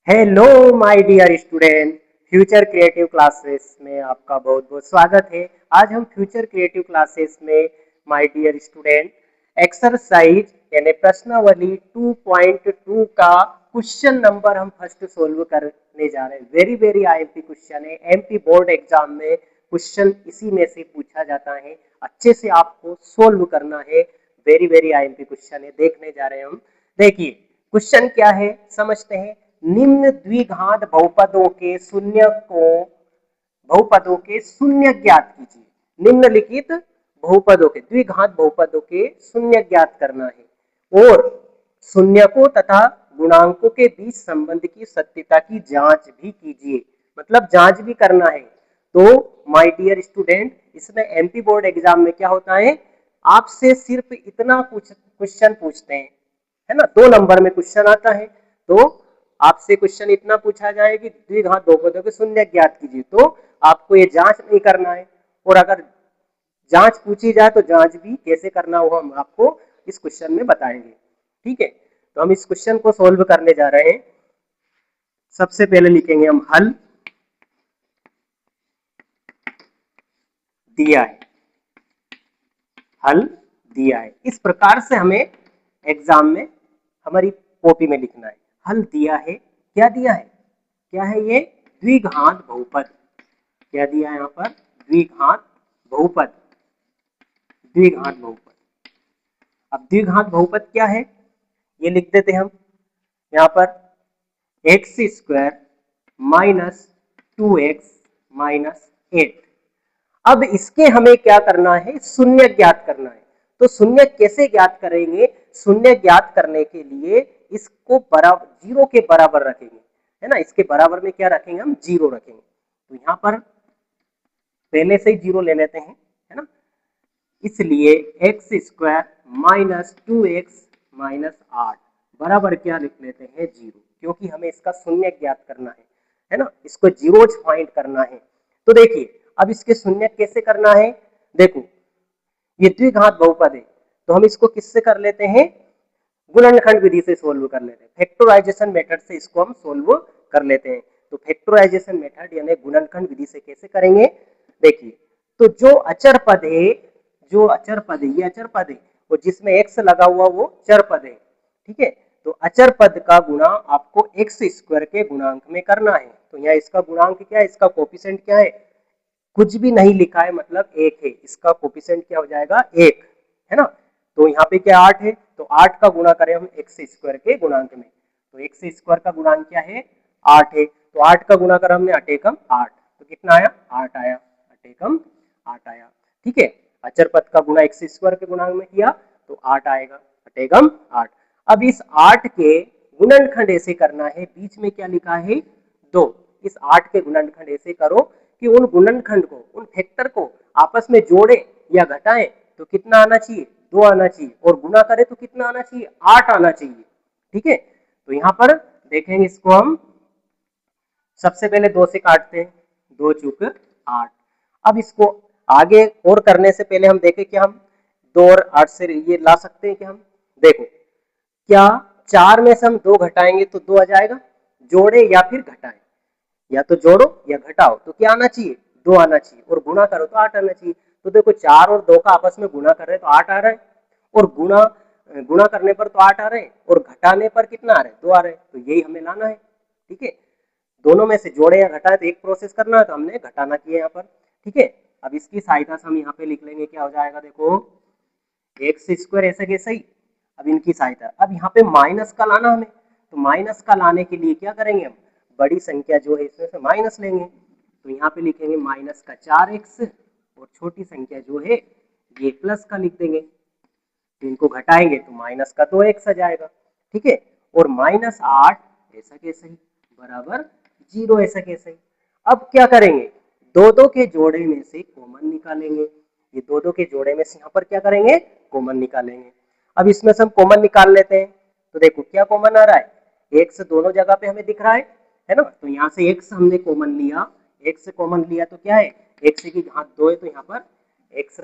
Hello my dear student, future creative classes में आपका बहुत बहुत स्वागत है। आज हम फ्यूचर क्रिएटिव क्लासेस में माय डियर स्टूडेंट एक्सरसाइज यानी प्रश्नावली 2.2 का क्वेश्चन नंबर हम फर्स्ट सोल्व करने जा रहे हैं। वेरी वेरी आईएमपी क्वेश्चन है। एमपी बोर्ड एग्जाम में क्वेश्चन इसी में से पूछा जाता है, अच्छे से आपको सोल्व करना है। वेरी वेरी आईएमपी क्वेश्चन है, देखने जा रहे हैं हम। देखिए क्वेश्चन क्या है समझते हैं। निम्न द्विघात बहुपदों के शून्य ज्ञात कीजिए। निम्नलिखित बहुपदों के द्विघात बहुपदों के शून्य ज्ञात करना है और शून्यकों तथा गुणांकों के बीच संबंध की सत्यता की जांच भी कीजिए। मतलब जांच भी करना है। तो माय डियर स्टूडेंट, इसमें एमपी बोर्ड एग्जाम में क्या होता है, आपसे सिर्फ इतना क्वेश्चन पूछते हैं, है ना। 2 नंबर में क्वेश्चन आता है, तो आपसे क्वेश्चन इतना पूछा जाए कि द्विघात बहुपदों के शून्य ज्ञात कीजिए, तो आपको ये जांच नहीं करना है। और अगर जांच पूछी जाए तो जांच भी कैसे करना हो हम आपको इस क्वेश्चन में बताएंगे। ठीक है, तो हम इस क्वेश्चन को सोल्व करने जा रहे हैं। सबसे पहले लिखेंगे हम हल दिया है। हल दिया है, इस प्रकार से हमें एग्जाम में हमारी कॉपी में लिखना है। हल दिया है, क्या दिया है, क्या है ये, द्विघात बहुपद। क्या दिया है यहाँ पर, द्विघात बहुपद। द्विघात बहुपद। अब द्विघात बहुपद क्या है ये लिख देते हैं हम यहाँ पर। X square minus 2x minus 8। अब इसके हमें क्या करना है, शून्य ज्ञात करना है। तो शून्य कैसे ज्ञात करेंगे, शून्य ज्ञात करने के लिए इसको बराबर जीरो के बराबर रखेंगे, है ना। इसके बराबर में क्या रखेंगे हम, जीरो रखेंगे। तो यहाँ पर पहले से ही जीरो ले लेते हैं, है ना। इसलिए x square minus 2x minus 8 बराबर क्या लिख लेते हैं, जीरो, क्योंकि हमें इसका शून्य ज्ञात करना है ना। इसको जीरोज फाइंड करना है। तो देखिए अब इसके शून्य कैसे करना है, देखो ये द्विघात बहुपद है, तो हम इसको किससे कर लेते हैं, गुणनखंड विधि से सोल्व कर लेते हैं। फैक्टराइजेशन मेथड से इसको हम सोल्व कर लेते हैं। तो फैक्टराइजेशन मेथड यानी गुणनखंड विधि से कैसे करेंगे, देखिए तो जो अचर पद है, जो अचर पद है, ये अचर पद है, और जिसमें एक्स लगा हुआ वो चर पद है। ठीक है, तो अचर पद का गुणा आपको एक्स स्क्वायर के गुणांक में करना है। तो यहाँ इसका गुणांक क्या है, इसका कोफिशिएंट क्या है, कुछ भी नहीं लिखा है, मतलब एक है। इसका कोफिशिएंट क्या हो जाएगा, एक, है ना। तो यहाँ पे क्या 8 है, तो 8 का गुणा करें हम एक्स स्क्वायर के गुणांक में, तो एक्स स्क्वायर का गुणांक क्या है, 8 है। तो 8 का गुणा करा हमने 8 एकम 8, तो कितना आया, 8 आया, 8 एकम 8 आया। ठीक है, अचर पद का गुणा एक्स स्क्वायर के गुणांक में किया तो 8 आएगा, 8 एकम 8। अब इस 8 के गुणनखंड ऐसे करना है, बीच में क्या लिखा है, 2। इस 8 के गुणनखंड ऐसे करो कि उन गुणनखंड को, उन फैक्टर को आपस में जोड़े या घटाएं तो कितना आना चाहिए, 2 आना चाहिए, और गुणा करें तो कितना आना चाहिए, 8 आना चाहिए। ठीक है, तो यहाँ पर देखेंगे इसको हम सबसे पहले 2 से काटते हैं, 2 चूक 8। अब इसको आगे और करने से पहले हम देखें कि हम 2 और 8 से ये ला सकते हैं कि हम, देखो क्या 4 में से हम 2 घटाएंगे तो 2 आ जाएगा, जोड़े या फिर घटाएं, या तो जोड़ो या घटाओ तो क्या आना चाहिए, 2 आना चाहिए, और गुणा करो तो 8 आना चाहिए। तो देखो 4 और 2 का आपस में गुणा कर रहे हैं तो 8 आ रहा है, और गुणा गुणा करने पर तो 8 आ रहे हैं, और घटाने पर कितना आ रहे हैं, 2 आ रहे हैं। तो यही हमें लाना है। ठीक है, दोनों में से जोड़े या घटाए तो एक प्रोसेस करना है, तो हमने घटाना किया यहाँ पर। ठीक है, अब इसकी सहायता से हम यहाँ पे लिख लेंगे, क्या हो जाएगा, देखो एक्स स्क्वायर ऐसे कैसे ही। अब इनकी सहायता, अब यहाँ पे माइनस का लाना हमें, तो माइनस का लाने के लिए क्या करेंगे हम, बड़ी संख्या जो है इसमें से माइनस लेंगे। तो यहाँ पे लिखेंगे माइनस का 4x, और छोटी संख्या जो है ये प्लस का लिख देंगे। तो इनको घटाएंगे तो माइनस का 2x आ जाएगा। ठीक है, और माइनस 8 ऐसा कैसे ही बराबर 0 ऐसा कैसे ही। अब क्या करेंगे, दो दो के जोड़े में से कॉमन निकालेंगे। ये दो दो के जोड़े में से यहाँ पर क्या करेंगे, कॉमन निकालेंगे। अब इसमें से हम कॉमन निकाल लेते हैं, तो देखो क्या कॉमन आ रहा है, एक्स दोनों जगह पे हमें दिख रहा है ना। तो यहाँ से एक्स हमने कॉमन लिया, एक्स कॉमन लिया तो क्या है, एक्स की घात 2 है, तो यहाँ पर एक्स